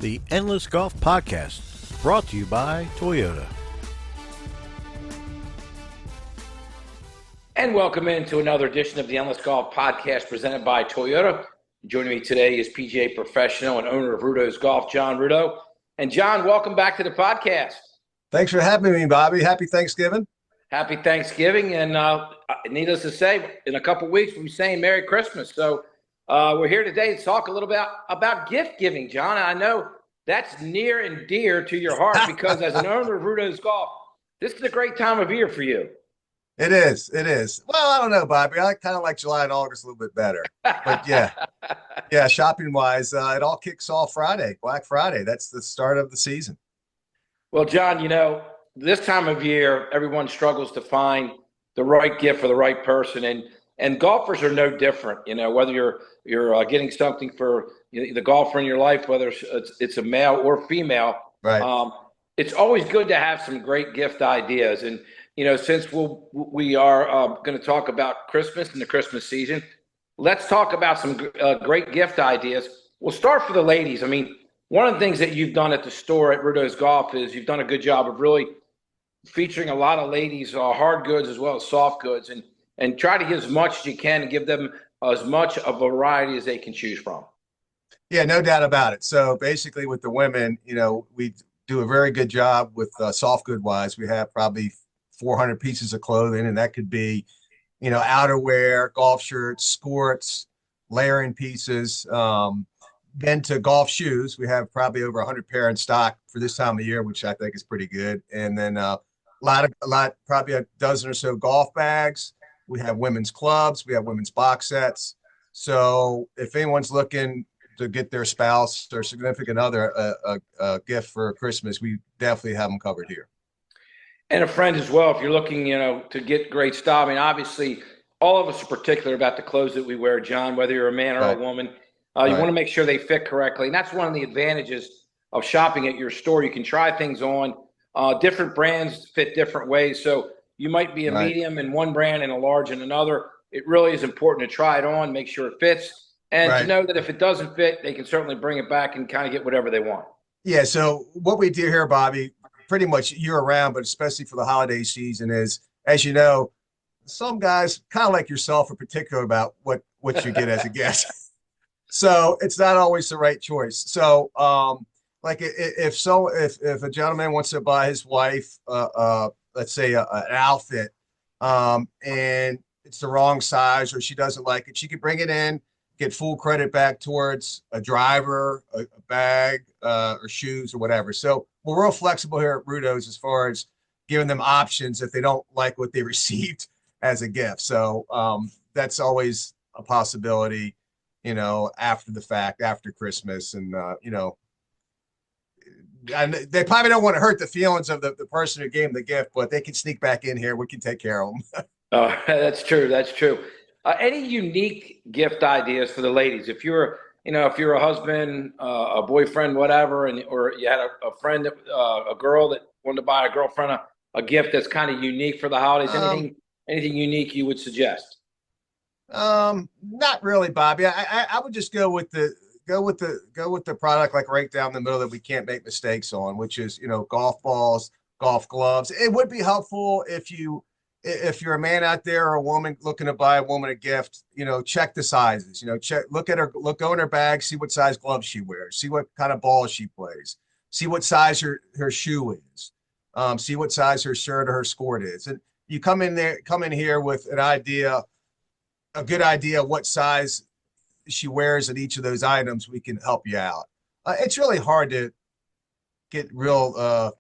the Endless Golf Podcast, brought to you by Toyota. And welcome into another edition of the Endless Golf Podcast presented by Toyota. Joining me today is PGA professional and owner of Ruddo's Golf, John Ruddo. And John, welcome back to the podcast. Thanks for having me, Bobby. Happy Thanksgiving. Happy Thanksgiving. And needless to say, in a couple weeks, we'll be saying Merry Christmas. So we're here today to talk a little bit about gift giving, John. I know that's near and dear to your heart because as an owner of Ruddo's Golf, this is a great time of year for you. It is. It is. Well, I don't know, Bobby. I kind of like July and August a little bit better. But yeah, shopping-wise, it all kicks off Friday, Black Friday. That's the start of the season. Well, John, you know, this time of year, everyone struggles to find the right gift for the right person. And golfers are no different, you know, whether you're getting something for the golfer in your life, whether it's a male or female. Right. It's always good to have some great gift ideas. And, you know, since we are going to talk about Christmas and the Christmas season, let's talk about some great gift ideas. We'll start for the ladies. I mean, one of the things that you've done at the store at Ruddo's Golf is you've done a good job of really featuring a lot of ladies' hard goods as well as soft goods, and try to give as much as you can and give them as much of a variety as they can choose from. Yeah, no doubt about it. So basically with the women, you know, we do a very good job with soft good wise. We have probably 400 pieces of clothing, and that could be, you know, outerwear, golf shirts, sports, layering pieces. Then to golf shoes, we have probably over 100 pair in stock for this time of year, which I think is pretty good. And then probably a dozen or so golf bags. We have women's clubs. We have women's box sets. So if anyone's looking to get their spouse or significant other a gift for Christmas, we definitely have them covered here. And a friend as well, if you're looking, you know, to get great style. I mean, obviously, all of us are particular about the clothes that we wear, John, whether you're a man or a woman. You want to make sure they fit correctly. And that's one of the advantages of shopping at your store. You can try things on. Different brands fit different ways. So you might be a medium in one brand and a large in another. It really is important to try it on, make sure it fits, and to know that if it doesn't fit, they can certainly bring it back and kind of get whatever they want. Yeah, so what we do here, Bobby, pretty much year-round, but especially for the holiday season is, as you know, some guys, kind of like yourself, are particular about what you get as a gift. So it's not always the right choice. So like if a gentleman wants to buy his wife let's say an outfit and it's the wrong size or she doesn't like it, she could bring it in, get full credit back towards a driver, a bag, or shoes or whatever. So we're real flexible here at Ruddo's as far as giving them options if they don't like what they received as a gift. So that's always a possibility, you know, after the fact, after Christmas. And, you know, and they probably don't want to hurt the feelings of the person who gave them the gift, but they can sneak back in here. We can take care of them. Oh, that's true. That's true. Any unique gift ideas for the ladies? If you're a husband, a boyfriend, whatever, or you had a friend, a girl that wanted to buy a girlfriend a gift that's kind of unique for the holidays, anything unique you would suggest? Not really, Bobby. I would just go with the product like right down the middle that we can't make mistakes on, which is, you know, golf balls, golf gloves. It would be helpful if you're a man out there or a woman looking to buy a woman a gift, you know, check the sizes, you know, go in her bag, see what size gloves she wears, see what kind of ball she plays, see what size her shoe is, see what size her shirt or her skirt is. And you come in here with a good idea of what size she wears at each of those items, we can help you out. It's really hard to get real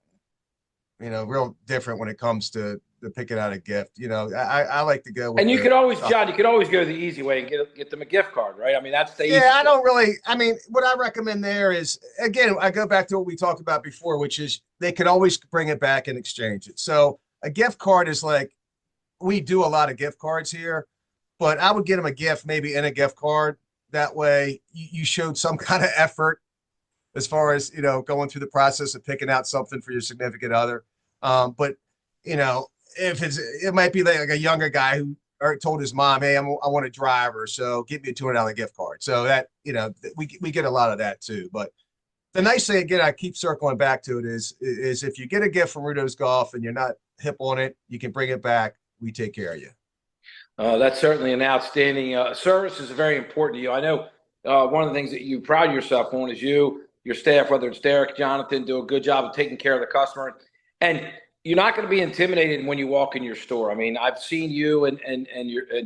different when it comes to picking out a gift. You know, I like to go with, and you could always, John, you could always go the easy way and get them a gift card, right? I mean, that's the easy way. What I recommend there is, again, I go back to what we talked about before, which is they could always bring it back and exchange it. So a gift card is like, we do a lot of gift cards here, but I would get them a gift maybe in a gift card. That way you showed some kind of effort as far as, you know, going through the process of picking out something for your significant other. But, you know, it might be like a younger guy who told his mom, hey, I want a driver, so give me a $200 gift card. So that, you know, we get a lot of that too. But the nice thing, again, I keep circling back to it, is if you get a gift from Ruddo's Golf and you're not hip on it, you can bring it back. We take care of you. That's certainly an outstanding service is very important to you. I know one of the things that you pride yourself on is your staff, whether it's Derek, Jonathan, do a good job of taking care of the customer. And you're not going to be intimidated when you walk in your store. I mean, I've seen you and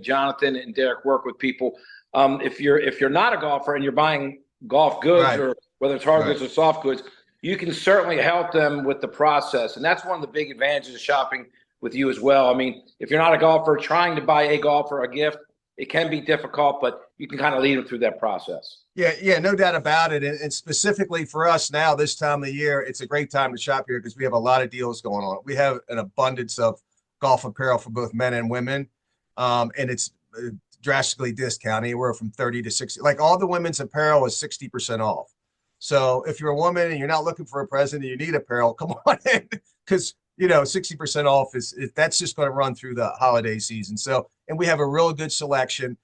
Jonathan and Derek work with people. If you're not a golfer and you're buying golf goods, Right. or whether it's hard Right. goods or soft goods, you can certainly help them with the process. And that's one of the big advantages of shopping with you as well. I mean, if you're not a golfer, trying to buy a golfer a gift, it can be difficult, but you can kind of lead them through that process. Yeah, no doubt about it. And specifically for us now, this time of the year, it's a great time to shop here because we have a lot of deals going on. We have an abundance of golf apparel for both men and women. And it's drastically discounted, anywhere from 30 to 60. Like all the women's apparel is 60% off. So if you're a woman and you're not looking for a present and you need apparel, come on in, because 60% off is that's just going to run through the holiday season. So, and we have a real good selection.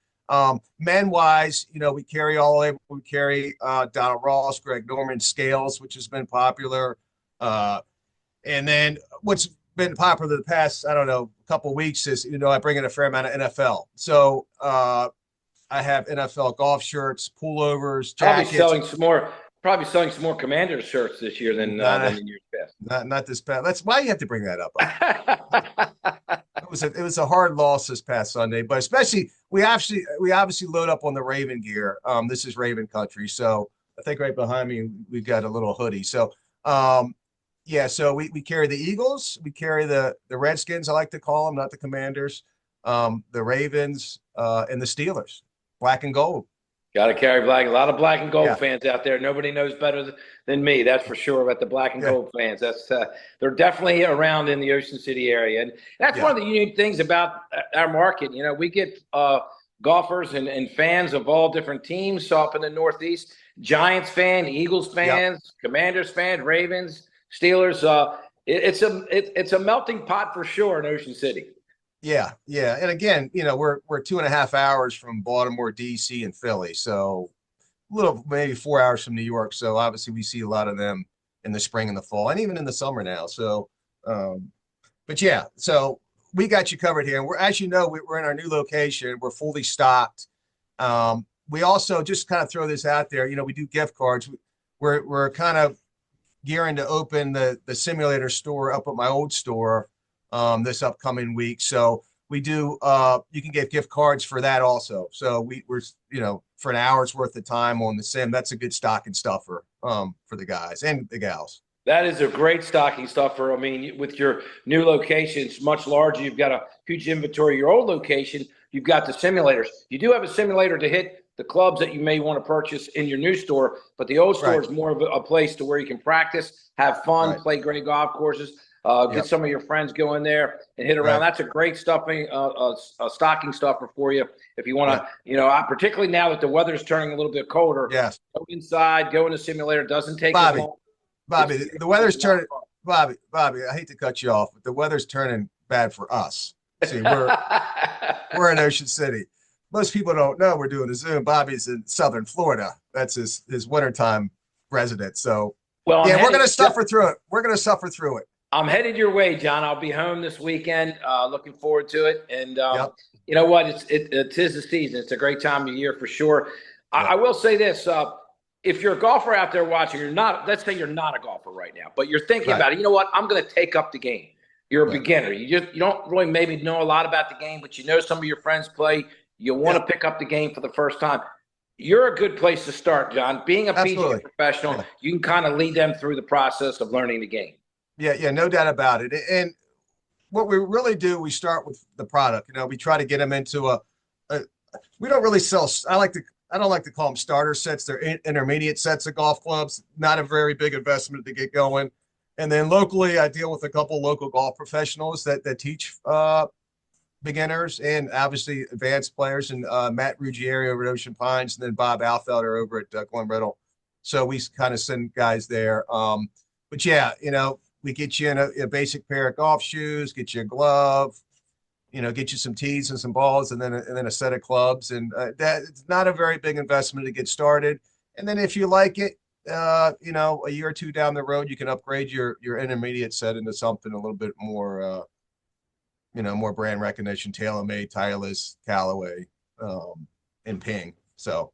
Men wise, we carry all over. We carry Donald Ross, Greg Norman, Scales, which has been popular. And then what's been popular the past, I don't know, couple of weeks is, I bring in a fair amount of NFL. So I have NFL golf shirts, pullovers, jackets. Probably selling some more Commander shirts this year than in years past. Not this past. That's why you have to bring that up. It was a hard loss this past Sunday, but especially we obviously load up on the Raven gear. This is Raven country, so I think right behind me we've got a little hoodie. So so we carry the Eagles, we carry the Redskins, I like to call them, not the Commanders, the Ravens, and the Steelers, black and gold. Got to carry black. A lot of black and gold fans out there. Nobody knows better than me, that's for sure, about the black and gold fans. That's they're definitely around in the Ocean City area, and that's one of the unique things about our market. We get golfers and fans of all different teams. So up in the Northeast, Giants fan, Eagles fans, Commanders fans, Ravens, Steelers. It's a melting pot for sure in Ocean City. Yeah. And again, we're 2.5 hours from Baltimore, DC, and Philly. So maybe 4 hours from New York. So obviously we see a lot of them in the spring and the fall and even in the summer now. So, so we got you covered here. And as you know, we're in our new location. We're fully stocked. We also, just kind of throw this out there, we do gift cards. We're kind of gearing to open the simulator store up at my old store this upcoming week. So we do, you can get gift cards for that also. So we're, for an hour's worth of time on the sim, that's a good stocking stuffer for the guys and the gals. That is a great stocking stuffer. I mean, with your new location, it's much larger. You've got a huge inventory. Your old location, you've got the simulators. You do have a simulator to hit the clubs that you may want to purchase in your new store, but the old store is more of a place to where you can practice, have fun, play great golf courses. Get some of your friends go in there and hit around. That's a great stocking stuffer for you. If you want to, particularly now that the weather's turning a little bit colder, go inside, go in the simulator. Doesn't take as long. Bobby, the weather's turning. Bobby, I hate to cut you off, but the weather's turning bad for us. See, we're in Ocean City. Most people don't know we're doing a Zoom. Bobby's in Southern Florida. That's his wintertime residence. So, we're going to suffer through it. I'm headed your way, John. I'll be home this weekend. Looking forward to it. And you know what? It is the season. It's a great time of year for sure. I will say this. If you're a golfer out there watching, let's say you're not a golfer right now, but you're thinking about it. You know what? I'm going to take up the game. You're a beginner. You don't really maybe know a lot about the game, but some of your friends play. You want to pick up the game for the first time. You're a good place to start, John. Being a PGA professional, you can kind of lead them through the process of learning the game. Yeah, no doubt about it. And what we really do, we start with the product. We try to get them into we don't really sell. I don't like to call them starter sets. They're intermediate sets of golf clubs. Not a very big investment to get going. And then locally, I deal with a couple local golf professionals that teach beginners and obviously advanced players. And Matt Ruggieri over at Ocean Pines, and then Bob Alfelder over at Glen Riddle. So we kind of send guys there. We get you in a basic pair of golf shoes, get you a glove, get you some tees and some balls, and then a set of clubs. And it's not a very big investment to get started. And then if you like it, a year or two down the road, you can upgrade your intermediate set into something a little bit more, more brand recognition, TaylorMade, Titleist, Callaway, and Ping. So,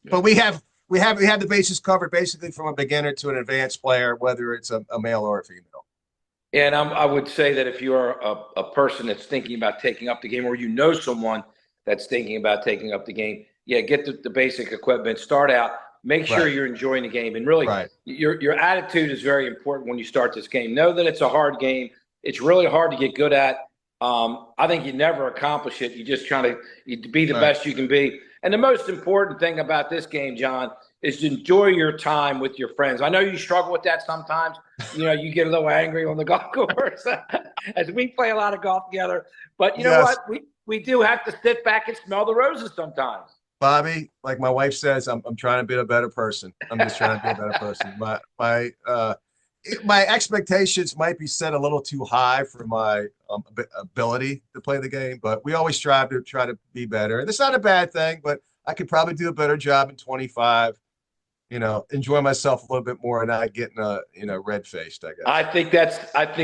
but we have the bases covered basically from a beginner to an advanced player, whether it's a male or a female. And I would say that if you're a person that's thinking about taking up the game, or you know someone that's thinking about taking up the game, get the basic equipment, start out, make sure you're enjoying the game. And really, your attitude is very important when you start this game. Know that it's a hard game. It's really hard to get good at. I think you never accomplish it. You just try to be the best you can be. And the most important thing about this game, John, is to enjoy your time with your friends. I know you struggle with that sometimes. You get a little angry on the golf course as we play a lot of golf together. But you know what? We do have to sit back and smell the roses sometimes. Bobby, like my wife says, I'm trying to be a better person. I'm just trying to be a better person. My expectations might be set a little too high for my ability to play the game, but we always strive to try to be better. And it's not a bad thing, but I could probably do a better job in 25. Enjoy myself a little bit more and not getting red faced, I guess. I think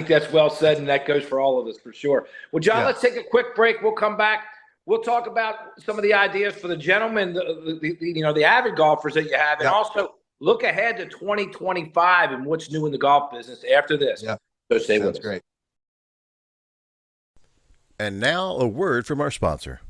that's well said, and that goes for all of us for sure. Well, John, let's take a quick break. We'll come back. We'll talk about some of the ideas for the gentlemen, the avid golfers that you have, and also look ahead to 2025 and what's new in the golf business after this. Yeah, so stay with us. That's great. And now a word from our sponsor.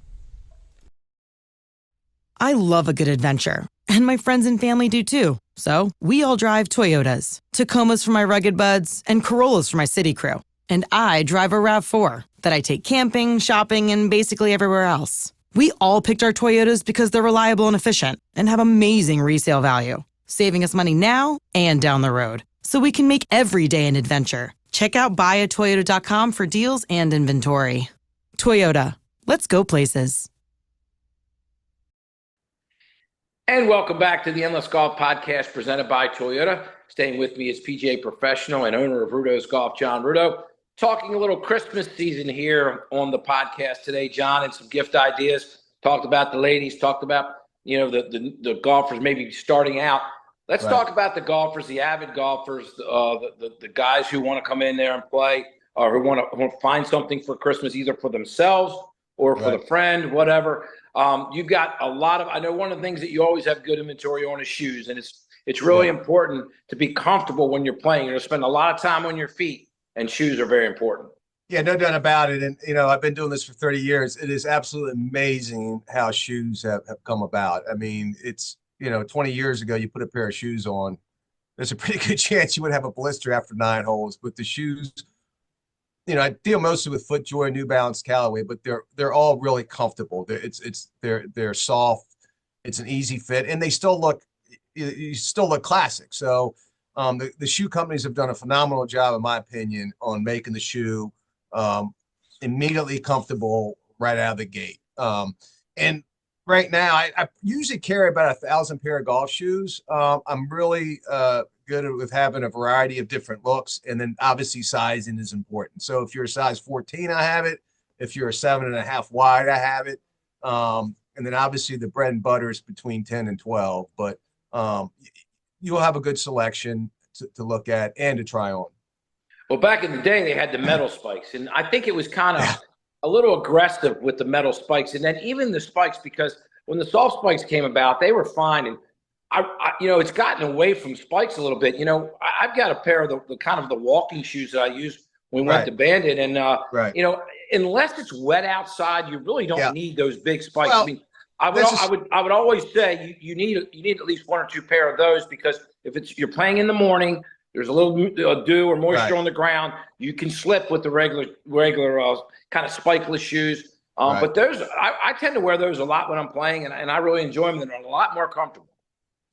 I love a good adventure, and my friends and family do too. So we all drive Toyotas. Tacomas for my rugged buds and Corollas for my city crew. And I drive a RAV4 that I take camping, shopping, and basically everywhere else. We all picked our Toyotas because they're reliable and efficient and have amazing resale value, saving us money now and down the road. So we can make every day an adventure. Check out buyatoyota.com for deals and inventory. Toyota, let's go places. And welcome back to the Endless Golf Podcast presented by Toyota. Staying with me is PGA professional and owner of Ruddo's Golf, John Ruddo. Talking a little Christmas season here on the podcast today, John, and some gift ideas. Talked about the ladies, talked about, the golfers maybe starting out. Let's talk about the golfers, the avid golfers, the guys who want to come in there and play, or who want to find something for Christmas, either for themselves or for the friend, whatever. You've got a lot of, I know one of the things that you always have good inventory on is shoes, and it's really important to be comfortable when you're playing. You're going to spend a lot of time on your feet, and shoes are very important. Yeah, no doubt about it. And, I've been doing this for 30 years. It is absolutely amazing how shoes have come about. I mean, it's, 20 years ago, you put a pair of shoes on, there's a pretty good chance you would have a blister after 9 holes. But the shoes, I deal mostly with FootJoy, New Balance, Callaway, but they're all really comfortable. They're soft. It's an easy fit, and you still look classic. So the shoe companies have done a phenomenal job, in my opinion, on making the shoe immediately comfortable right out of the gate. And right now, I usually carry about 1,000 pair of golf shoes. I'm really good with having a variety of different looks, and then obviously sizing is important. So if you're a size 14, I have it. If you're a 7.5 wide, I have it. And then obviously the bread and butter is between 10 and 12, but you'll have a good selection to look at and to try on. Well, back in the day, they had the metal spikes, and I think it was kind of a little aggressive with the metal spikes, and then even the spikes, because when the soft spikes came about, they were fine. And I it's gotten away from spikes a little bit. I've got a pair of the kind of the walking shoes that I use when we went to Bandit, and unless it's wet outside, you really don't need those big spikes. Well, I mean, I would always say you need at least 1 or 2 pair of those, because if you're playing in the morning, there's a little dew or moisture on the ground, you can slip with the regular kind of spikeless shoes. But those, I tend to wear those a lot when I'm playing, and I really enjoy them. They're a lot more comfortable.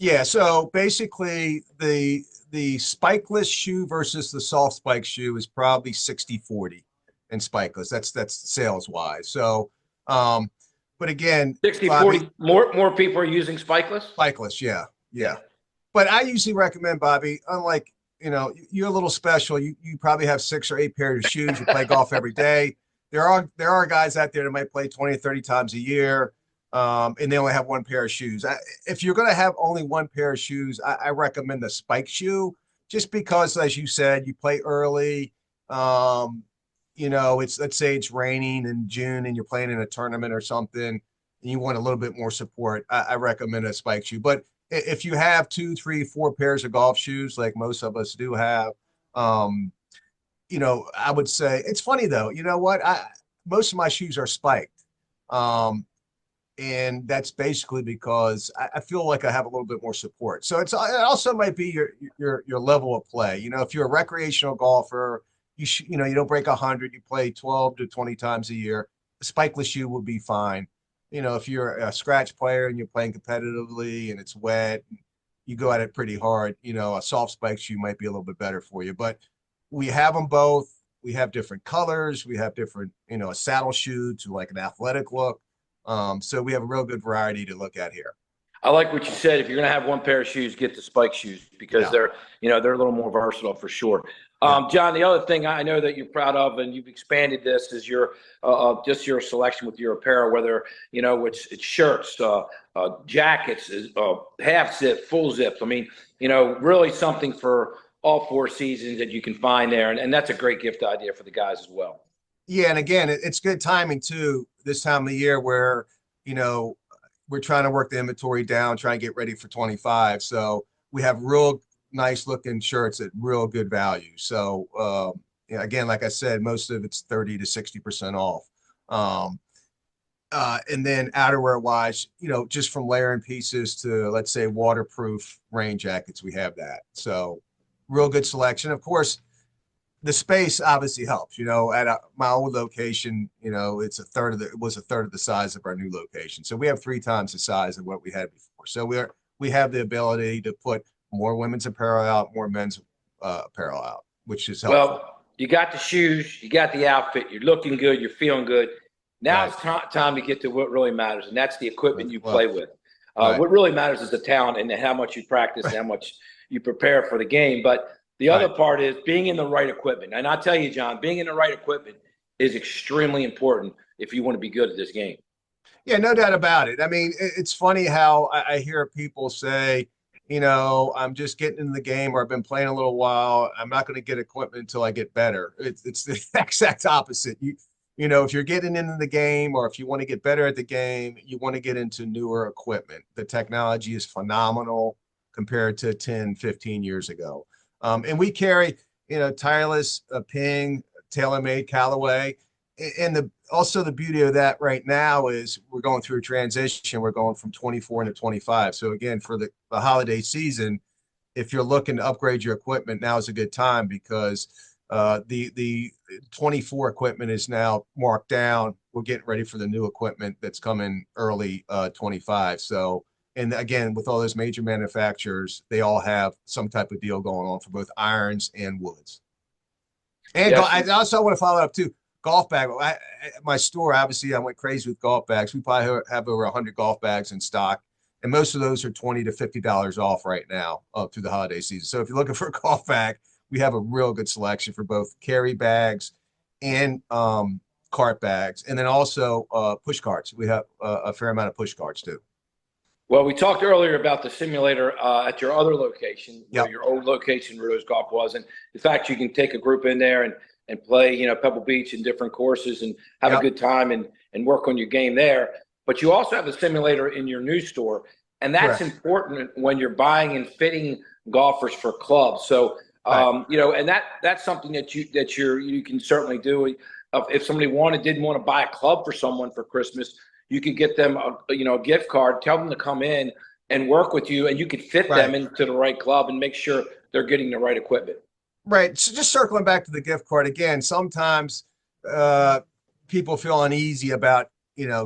Yeah. So basically, the spikeless shoe versus the soft spike shoe is probably 60-40 in spikeless. That's sales wise. So, but again, 60-40, more people are using spikeless. Spikeless, yeah. But I usually recommend, Bobby, unlike, you're a little special. You probably have 6 or 8 pairs of shoes. You play golf every day. There are guys out there that might play 20 or 30 times a year. and they only have one pair of shoes. If you're going to have only one pair of shoes, I recommend the spike shoe, just because, as you said, you play early. Let's say it's raining in June and you're playing in a tournament or something, and you want a little bit more support. I recommend a spike shoe. But if you have 2, 3, 4 pairs of golf shoes, like most of us do have, I would say it's funny though. You know what? Most of my shoes are spiked. And that's basically because I feel like I have a little bit more support. So it also might be your level of play. If you're a recreational golfer, you don't break 100, you play 12 to 20 times a year. A spikeless shoe would be fine. If you're a scratch player and you're playing competitively and it's wet, you go at it pretty hard. A soft spike shoe might be a little bit better for you. But we have them both. We have different colors. We have different, a saddle shoe to like an athletic look. So we have a real good variety to look at here. I like what you said. If you're going to have one pair of shoes, get the spike shoes because they're a little more versatile for sure. John, the other thing I know that you're proud of, and you've expanded this, is your just your selection with your apparel, whether it's shirts, jackets, half zip, full zips. I mean, really something for all 4 seasons that you can find there, and that's a great gift idea for the guys as well. Yeah, and again, it's good timing too. This time of the year where we're trying to work the inventory down, trying to get ready for 25. So we have real nice looking shirts at real good value. So again, like I said, most of it's 30 to 60% off. And then outerwear wise, just from layering pieces to, let's say, waterproof rain jackets, we have that. So real good selection. Of course, the space obviously helps. At my old location, it was a third of the size of our new location. So we have 3 times the size of what we had before. So we have the ability to put more women's apparel out, more men's apparel out, which is helpful. Well, you got the shoes, you got the outfit, you're looking good, you're feeling good. Now It's time to get to what really matters, and that's the equipment you play with. What really matters is the talent and how much you practice and how much you prepare for the game. But the other part is being in the right equipment. And I'll tell you, John, being in the right equipment is extremely important if you want to be good at this game. Yeah, no doubt about it. I mean, it's funny how I hear people say, I'm just getting in the game, or I've been playing a little while. I'm not going to get equipment until I get better. It's the exact opposite. If you're getting into the game, or if you want to get better at the game, you want to get into newer equipment. The technology is phenomenal compared to 10, 15 years ago. And we carry, Tireless, Ping, TaylorMade, Callaway. And also the beauty of that right now is we're going through a transition. We're going from 24 into 25. So again, for the holiday season, if you're looking to upgrade your equipment, now is a good time because the 24 equipment is now marked down. We're getting ready for the new equipment that's coming early 25. So, and again, with all those major manufacturers, they all have some type of deal going on for both irons and woods. And I also want to follow up too. Golf bag. My store, obviously, I went crazy with golf bags. We probably have over 100 golf bags in stock, and most of those are $20 to $50 off right now through the holiday season. So if you're looking for a golf bag, we have a real good selection for both carry bags and cart bags, and then also push carts. We have a fair amount of push carts too. Well, we talked earlier about the simulator at your other location, where your old location, Ruddo's Golf, was. And in fact, you can take a group in there and play, Pebble Beach and different courses and have a good time and work on your game there. But you also have a simulator in your new store. And that's important when you're buying and fitting golfers for clubs. So, and that's something that you can certainly do. If somebody didn't want to buy a club for someone for Christmas, you could get them a gift card, tell them to come in and work with you, and you could fit them into the right club and make sure they're getting the right equipment. Right. So just circling back to the gift card again, sometimes people feel uneasy about,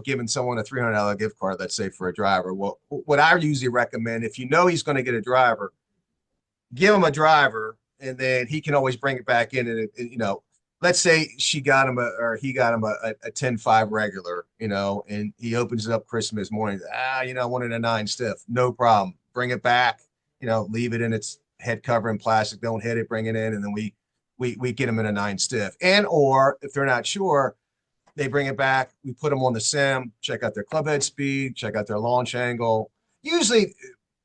giving someone a $300 gift card, let's say, for a driver. Well, what I usually recommend, if he's going to get a driver, give him a driver, and then he can always bring it back in. And let's say he got him a 10-5 regular, and he opens it up Christmas morning. I wanted a 9 stiff. No problem. Bring it back, leave it in its head cover in plastic. Don't hit it, bring it in. And then we get them in a 9 stiff. And, or if they're not sure, They bring it back. We put them on the sim, check out their club head speed, check out their launch angle. Usually,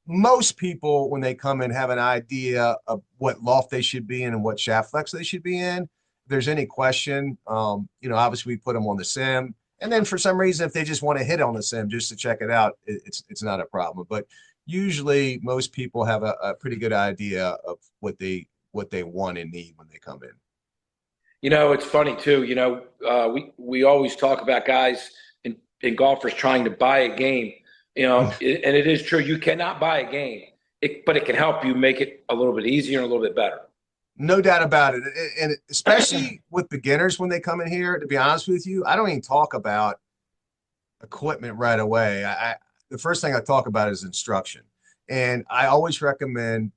most people, when they come in, have an idea of what loft they should be in and what shaft flex they should be in. If there's any question, obviously we put them on the sim. And then for some reason, if they just want to hit on the sim just to check it out, it's not a problem. But usually most people have a pretty good idea of what they want and need when they come in. It's funny too. We always talk about guys and golfers trying to buy a game. And it is true. You cannot buy a game, but it can help you make it a little bit easier and a little bit better. No doubt about it. And especially with beginners when they come in here, to be honest with you, I don't even talk about equipment right away. The first thing I talk about is instruction. And I always recommend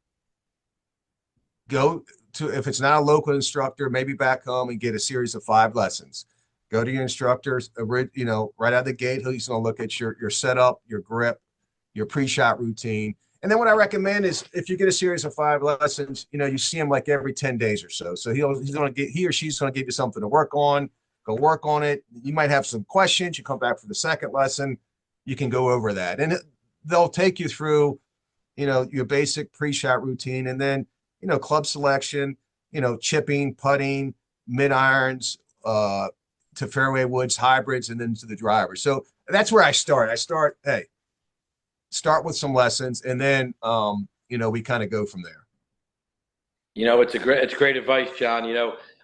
if it's not a local instructor, maybe back home and get a series of 5 lessons. Go to your instructors, right out of the gate. He's going to look at your setup, your grip, your pre-shot routine. And then what I recommend is if you get a series of 5 lessons, you see him like every 10 days or so. So he or she's going to give you something to work on. Go work on it. You might have some questions. You come back for the second lesson. You can go over that. And they'll take you through, your basic pre-shot routine. And then, club selection, chipping, putting, mid-irons, to fairway woods, hybrids, and then to the driver. So that's where I start. Start with some lessons, and then we kind of go from there. It's great advice, John.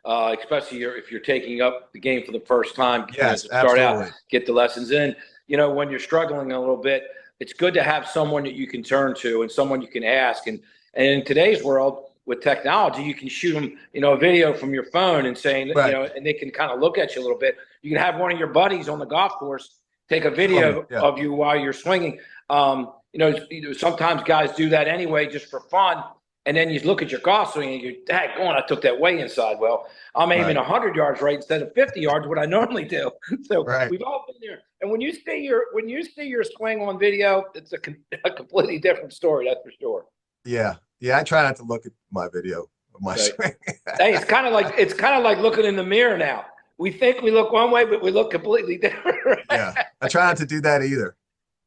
Especially if you're taking up the game for the first time. Yes, start absolutely. out, get the lessons in. When you're struggling a little bit, it's good to have someone that you can turn to and someone you can ask. And in today's world with technology, you can shoot them, a video from your phone and saying, right. And they can kind of look at you a little bit. You can have one of your buddies on the golf course take a video of you while you're swinging. Sometimes guys do that anyway, just for fun. And then you look at your golf swing and you're, I took that way inside. Well, I'm aiming 100 yards right instead of 50 yards, what I normally do. So We've all been there. And when you see your swing on video, it's a completely different story. That's for sure. Yeah. I try not to look at my video of my swing. Hey, it's kind of like looking in the mirror now. We think we look one way, but we look completely different. Yeah. I try not to do that either.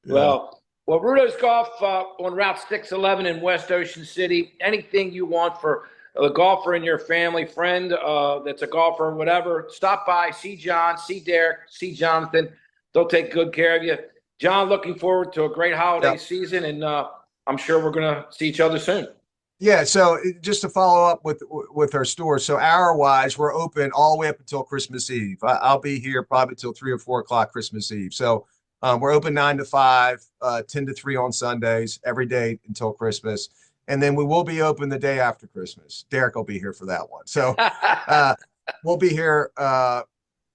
Yeah. Well, Ruddo's Golf on Route 611 in West Ocean City. Anything you want for a golfer in your family, friend that's a golfer, whatever, stop by, see John, see Derek, see Jonathan. They'll take good care of you. John, looking forward to a great holiday season, and I'm sure we're going to see each other soon. Yeah, so just to follow up with our store, so hour-wise, we're open all the way up until Christmas Eve. I'll be here probably till 3 or 4 o'clock Christmas Eve. So we're open 9 to 5, 10 to 3 on Sundays, every day until Christmas. And then we will be open the day after Christmas. Derek will be here for that one. So we'll be here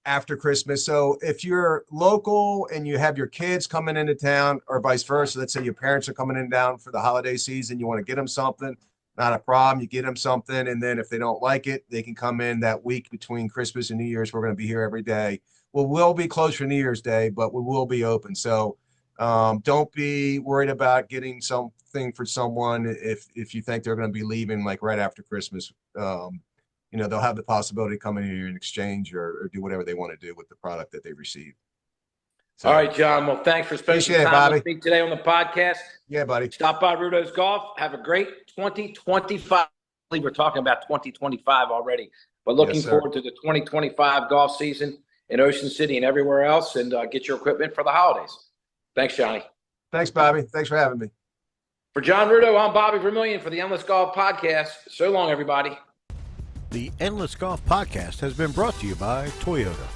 after Christmas. So if you're local and you have your kids coming into town or vice versa, let's say your parents are coming in town for the holiday season, you want to get them something, not a problem. You get them something. And then if they don't like it, they can come in that week between Christmas and New Year's. We're going to be here every day. We'll be closed for New Year's Day, but we will be open. So don't be worried about getting something for someone if you think they're going to be leaving like right after Christmas. They'll have the possibility of coming in here and exchange or do whatever they want to do with the product that they receive. So, all right, John. Well, thanks for spending some time with me today on the podcast. Yeah, buddy. Stop by Ruddo's Golf. Have a great 2025. I believe we're talking about 2025 already, but looking forward to the 2025 golf season in Ocean City and everywhere else, and get your equipment for the holidays. Thanks, Johnny. Thanks, Bobby. Thanks for having me. For John Ruddo, I'm Bobby Vermillion for the Endless Golf Podcast. So long, everybody. The Endless Golf Podcast has been brought to you by Toyota.